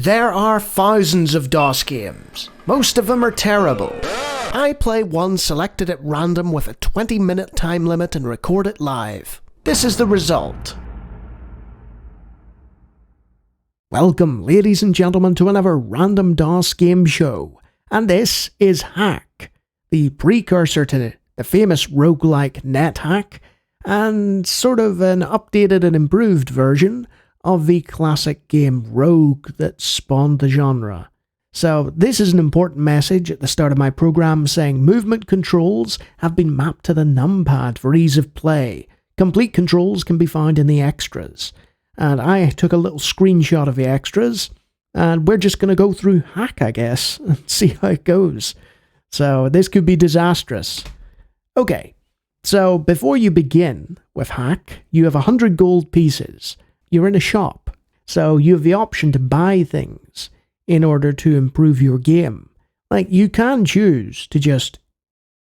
There are thousands of DOS games. Most of them are terrible. I play one selected at random with a 20-minute time limit and record it live. This is the result. Welcome, ladies and gentlemen, to another random DOS game show. And this is Hack, the precursor to the famous roguelike NetHack, and sort of an updated and improved version of the classic game Rogue that spawned the genre. So this is an important message at the start of my program saying movement controls have been mapped to the numpad for ease of play. Complete controls can be found in the extras. And I took a little screenshot of the extras, and we're just going to go through Hack, I guess, and see how it goes. So this could be disastrous. Okay, so before you begin with Hack, you have 100 gold pieces. You're in a shop, so you have the option to buy things in order to improve your game. Like, you can choose to just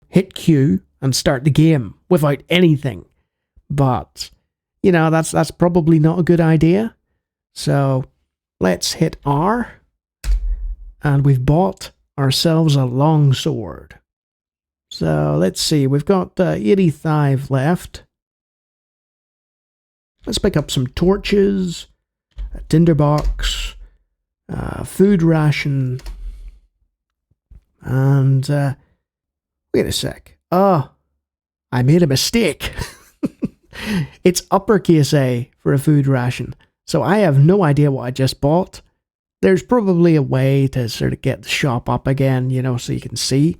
hit Q and start the game without anything, but, you know, that's probably not a good idea. So let's hit R, and we've bought ourselves a longsword. So let's see, we've got 85 left. Let's pick up some torches, a tinderbox, food ration, and wait a sec. Oh, I made a mistake. It's uppercase A for a food ration, so I have no idea what I just bought. There's probably a way to sort of get the shop up again, you know, so you can see,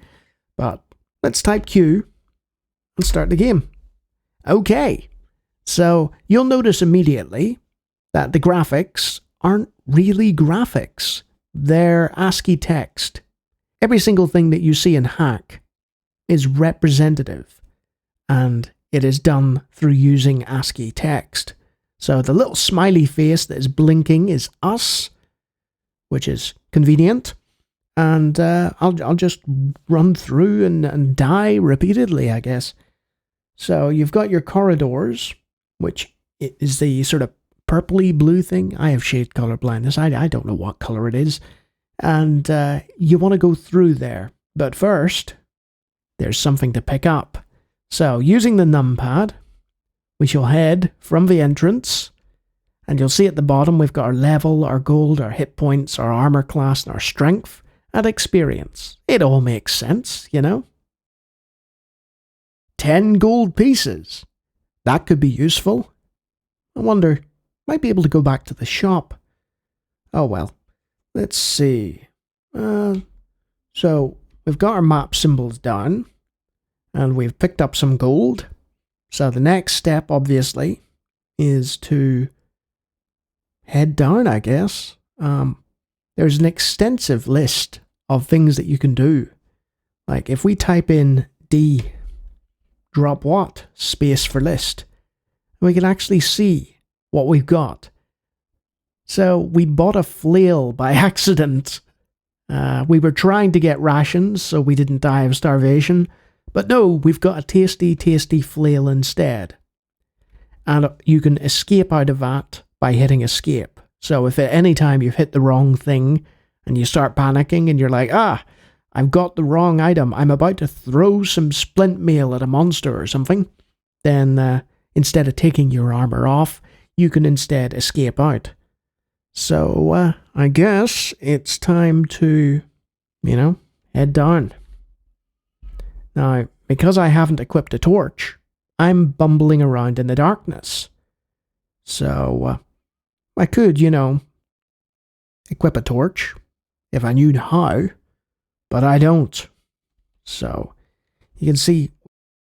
but let's type Q and start the game. Okay. So you'll notice immediately that the graphics aren't really graphics. They're ASCII text. Every single thing that you see in Hack is representative, and it is done through using ASCII text. So the little smiley face that is blinking is us, which is convenient, and I'll just run through and die repeatedly, I guess. So you've got your corridors, which is the sort of purpley blue thing. I have shade color blindness. I don't know what color it is. And you want to go through there. But first, there's something to pick up. So using the numpad, we shall head from the entrance. And you'll see at the bottom we've got our level, our gold, our hit points, our armor class, and our strength and experience. It all makes sense, you know? 10 gold pieces. That could be useful. I wonder, might be able to go back to the shop. Oh well, let's see. So, we've got our map symbols down, and we've picked up some gold. So the next step, obviously, is to head down, I guess. There's an extensive list of things that you can do. Like, if we type in D, drop what? Space for list. We can actually see what we've got. So we bought a flail by accident. We were trying to get rations so we didn't die of starvation. But no, we've got a tasty, tasty flail instead. And you can escape out of that by hitting escape. So if at any time you've hit the wrong thing and you start panicking and you're like, I've got the wrong item, I'm about to throw some splint mail at a monster or something, then instead of taking your armor off, you can instead escape out. So I guess it's time to, head down. Now, because I haven't equipped a torch, I'm bumbling around in the darkness. So I could, equip a torch if I knew how. But I don't. So, you can see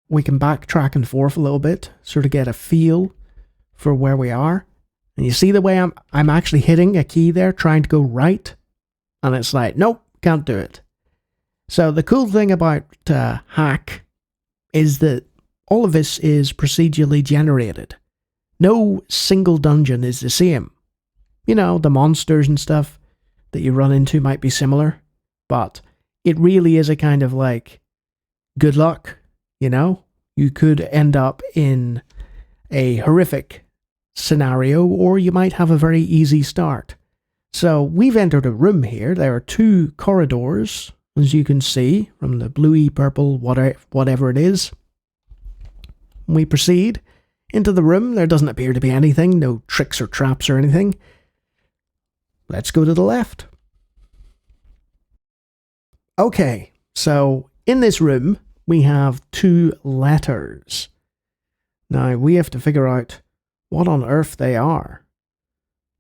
we can backtrack and forth a little bit, sort of get a feel for where we are. And you see the way I'm actually hitting a key there, trying to go right. And it's like, nope, can't do it. So the cool thing about Hack is that all of this is procedurally generated. No single dungeon is the same. The monsters and stuff that you run into might be similar, but it really is a kind of like, good luck, You could end up in a horrific scenario, or you might have a very easy start. So we've entered a room here. There are 2 corridors, as you can see, from the bluey purple, whatever it is. We proceed into the room. There doesn't appear to be anything, no tricks or traps or anything. Let's go to the left. Okay, so in this room, we have 2 letters. Now, we have to figure out what on earth they are.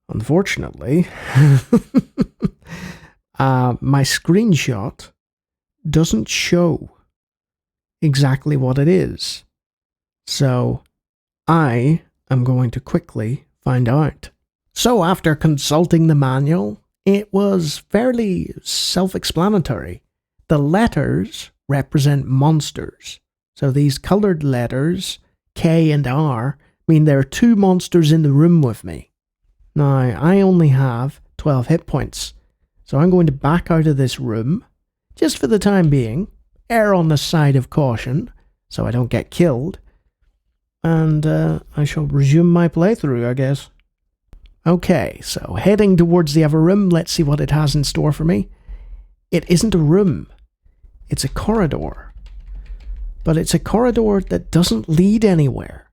Unfortunately, my screenshot doesn't show exactly what it is. So, I am going to quickly find out. So, after consulting the manual, it was fairly self-explanatory. The letters represent monsters. So these coloured letters, K and R, mean there are 2 monsters in the room with me. Now, I only have 12 hit points. So I'm going to back out of this room, just for the time being, err on the side of caution, so I don't get killed. And I shall resume my playthrough, I guess. Okay, so heading towards the other room, let's see what it has in store for me. It isn't a room. It's a corridor. But it's a corridor that doesn't lead anywhere.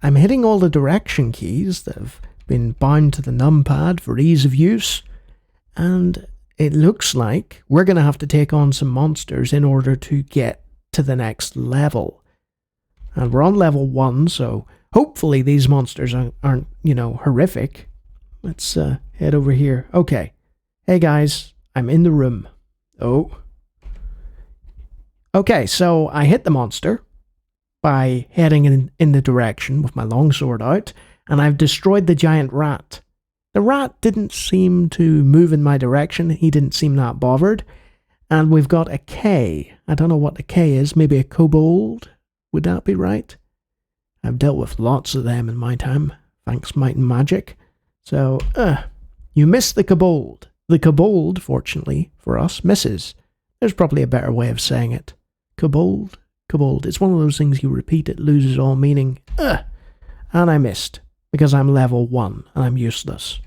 I'm hitting all the direction keys that have been bound to the numpad for ease of use, and it looks like we're going to have to take on some monsters in order to get to the next level. And we're on level 1, so hopefully these monsters aren't horrific. Let's head over here. Okay. Hey guys, I'm in the room. Oh. Okay, so I hit the monster by heading in the direction with my longsword out, and I've destroyed the giant rat. The rat didn't seem to move in my direction. He didn't seem that bothered. And we've got a K. I don't know what the K is. Maybe a kobold? Would that be right? I've dealt with lots of them in my time. Thanks, Might and Magic. So, you missed the kobold. The kobold, fortunately for us, misses. There's probably a better way of saying it. Kobold, kobold. It's one of those things you repeat, it loses all meaning. And I missed, because I'm level 1, and I'm useless.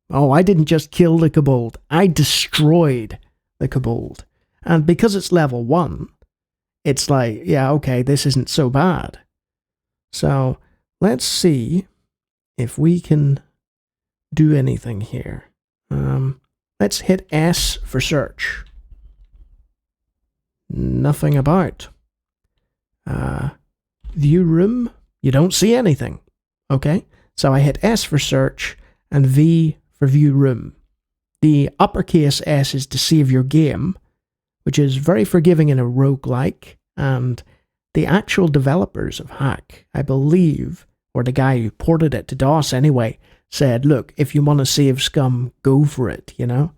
Oh, I didn't just kill the kobold. I destroyed the kobold. And because it's level 1, it's like, yeah, okay, this isn't so bad. So, let's see if we can do anything here. Let's hit S for search. Nothing about. View room. You don't see anything. Okay, so I hit S for search and V for view room. The uppercase S is to save your game, which is very forgiving in a roguelike, and the actual developers of Hack, I believe, or the guy who ported it to DOS anyway, said, look, if you want to save scum, go for it, you know?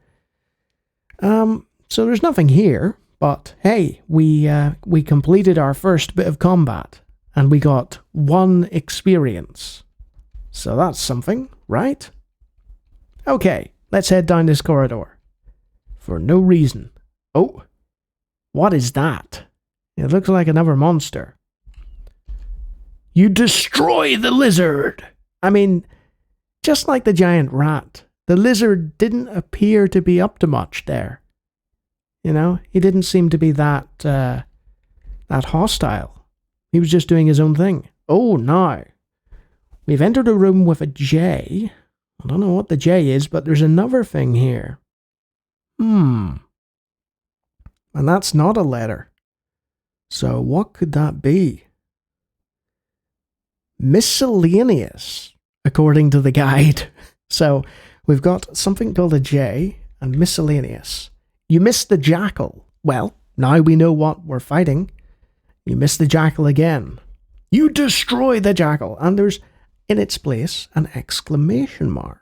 So there's nothing here, but hey, we completed our first bit of combat, and we got 1 experience. So that's something, right? Okay, let's head down this corridor. For no reason. Oh, what is that? It looks like another monster. You destroy the lizard! I mean, just like the giant rat, the lizard didn't appear to be up to much there. You know, he didn't seem to be that hostile. He was just doing his own thing. Oh, now, we've entered a room with a J. I don't know what the J is, but there's another thing here. And that's not a letter. So what could that be? Miscellaneous, according to the guide. So we've got something called a J and miscellaneous. You missed the jackal. Well, now we know what we're fighting. You missed the jackal again. You destroy the jackal. And there's, in its place, an exclamation mark.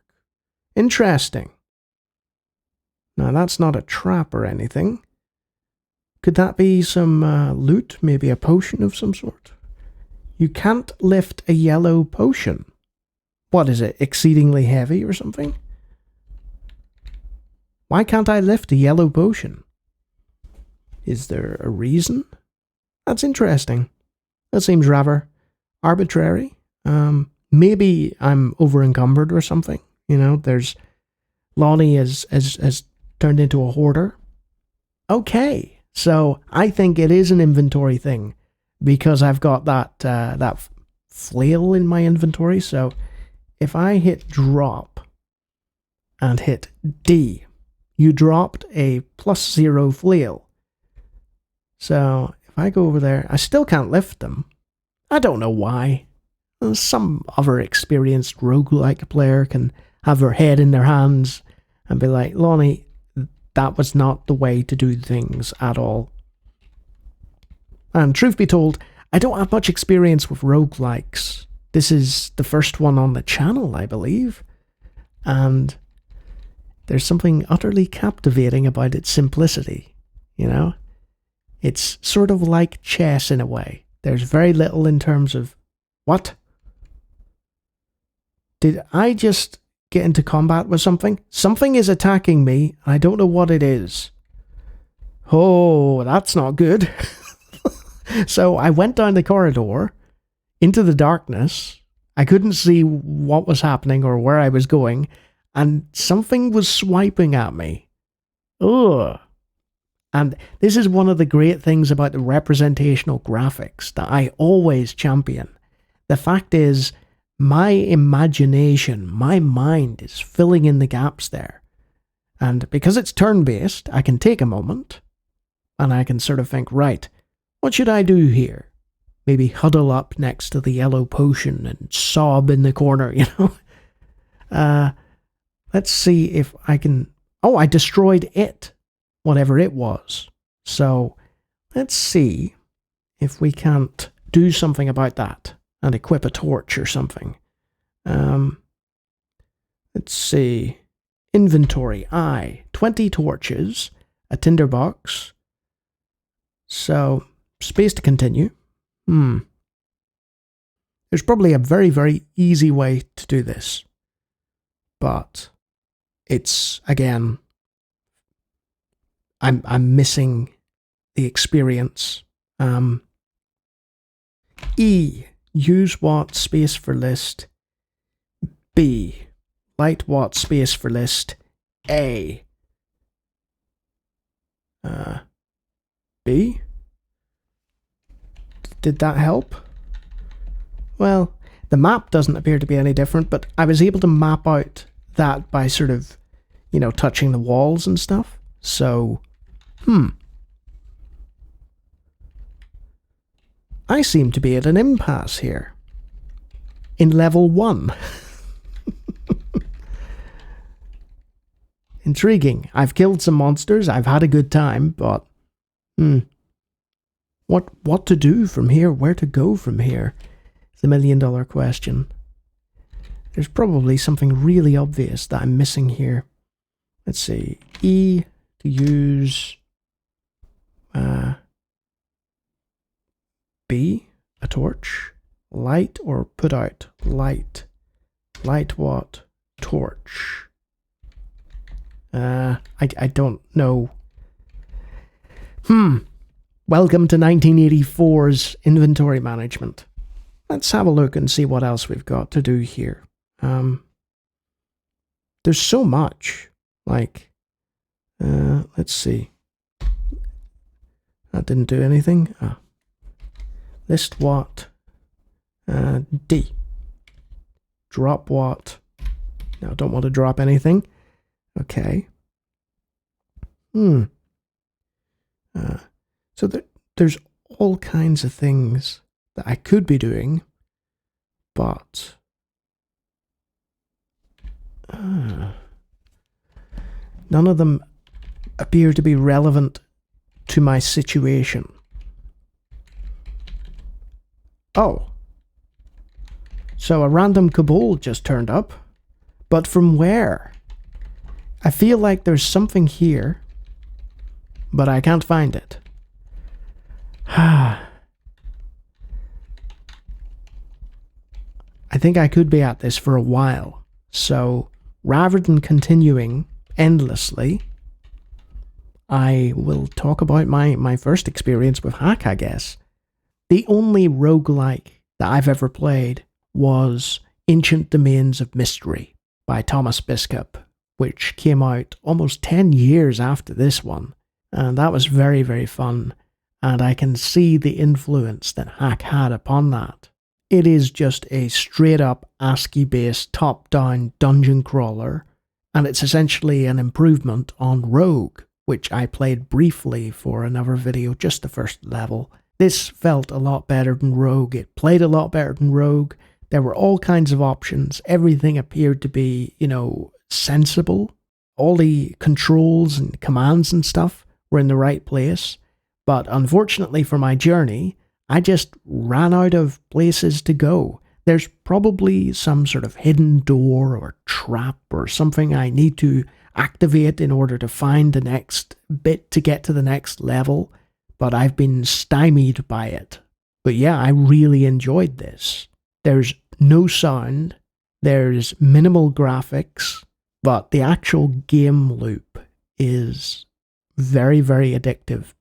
Interesting. Now, that's not a trap or anything. Could that be some loot? Maybe a potion of some sort? You can't lift a yellow potion. What is it? Exceedingly heavy or something? Why can't I lift a yellow potion? Is there a reason? That's interesting. That seems rather arbitrary. Maybe I'm over encumbered or something. You know, there's Lawnie has turned into a hoarder. Okay, so I think it is an inventory thing because I've got that flail in my inventory. So if I hit drop and hit D, you dropped a +0 flail. So if I go over there, I still can't lift them. I don't know why. Some other experienced roguelike player can have their head in their hands and be like, Lawnie, that was not the way to do things at all. And truth be told, I don't have much experience with roguelikes. This is the first one on the channel, I believe. And there's something utterly captivating about its simplicity, you know? It's sort of like chess in a way. There's very little in terms of... What? Did I just get into combat with something? Something is attacking me. I don't know what it is. Oh, that's not good. So I went down the corridor into the darkness. I couldn't see what was happening or where I was going, and something was swiping at me. Ugh. And this is one of the great things about the representational graphics that I always champion. The fact is, my imagination, my mind is filling in the gaps there. And because it's turn-based, I can take a moment and I can sort of think, right, what should I do here? Maybe huddle up next to the yellow potion and sob in the corner, you know? Let's see if I can... Oh, I destroyed it, whatever it was. So let's see if we can't do something about that and equip a torch or something. Let's see. Inventory, 20 torches, a tinderbox. So, space to continue. There's probably a very, very easy way to do this. But it's, again, I'm missing the experience. E, use what space for list. B, light what space for list. A. B? Did that help? Well, the map doesn't appear to be any different, but I was able to map out that by sort of, you know, touching the walls and stuff. So, I seem to be at an impasse here. In level 1. Intriguing. I've killed some monsters, I've had a good time, but... What to do from here? Where to go from here? It's the $1,000,000 question. There's probably something really obvious that I'm missing here. Let's see. E to use... B, a torch. Light or put out? Light. Light what? Torch. I don't know. Welcome to 1984's inventory management. Let's have a look and see what else we've got to do here. There's so much. Like, let's see. That didn't do anything. List what? D. Drop what? No, don't want to drop anything. Okay. So there's all kinds of things that I could be doing, but none of them appear to be relevant to my situation. Oh. So a random kobold just turned up, but from where? I feel like there's something here, but I can't find it. I think I could be at this for a while, so rather than continuing endlessly, I will talk about my first experience with hack, I guess. The only roguelike that I've ever played was Ancient Domains of Mystery by Thomas Biskup, which came out almost 10 years after this one, and that was very, very fun, and I can see the influence that Hack had upon that. It is just a straight-up ASCII-based top-down dungeon crawler, and it's essentially an improvement on Rogue, which I played briefly for another video, just the first level. This felt a lot better than Rogue, it played a lot better than Rogue, there were all kinds of options, everything appeared to be, sensible. All the controls and commands and stuff were in the right place, but unfortunately for my journey, I just ran out of places to go. There's probably some sort of hidden door or trap or something I need to activate in order to find the next bit to get to the next level, but I've been stymied by it. But yeah, I really enjoyed this. There's no sound, there's minimal graphics, but the actual game loop is very, very addictive.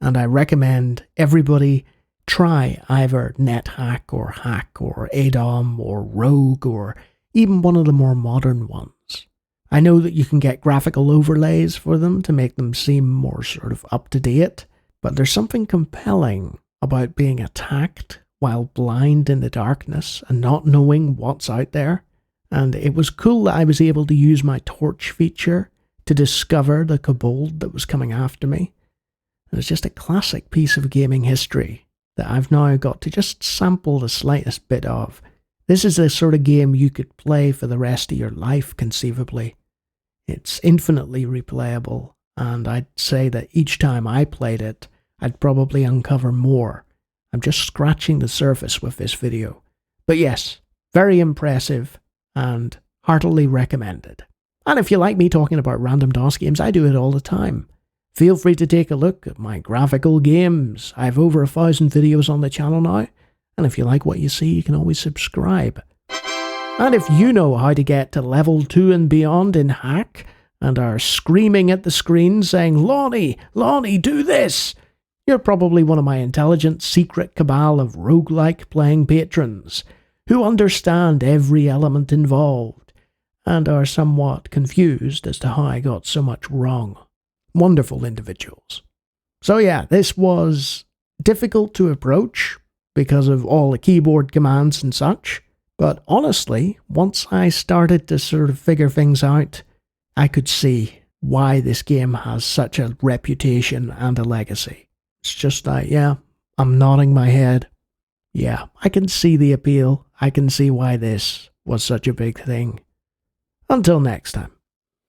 And I recommend everybody try either NetHack or Hack or ADOM or Rogue or even one of the more modern ones. I know that you can get graphical overlays for them to make them seem more sort of up to date, but there's something compelling about being attacked while blind in the darkness and not knowing what's out there. And it was cool that I was able to use my torch feature to discover the kobold that was coming after me. And it's just a classic piece of gaming history that I've now got to just sample the slightest bit of. This is the sort of game you could play for the rest of your life, conceivably. It's infinitely replayable, and I'd say that each time I played it, I'd probably uncover more. I'm just scratching the surface with this video. But yes, very impressive, and heartily recommended. And if you like me talking about random DOS games, I do it all the time. Feel free to take a look at my graphical games. I have over 1,000 videos on the channel now, and if you like what you see, you can always subscribe. And if you know how to get to level 2 and beyond in Hack, and are screaming at the screen saying, Lawnie, Lawnie, do this! You're probably one of my intelligent secret cabal of roguelike playing patrons, who understand every element involved, and are somewhat confused as to how I got so much wrong. Wonderful individuals. So yeah, this was difficult to approach because of all the keyboard commands and such, but honestly, once I started to sort of figure things out, I could see why this game has such a reputation and a legacy. It's just like, yeah, I'm nodding my head. Yeah, I can see the appeal. I can see why this was such a big thing. Until next time.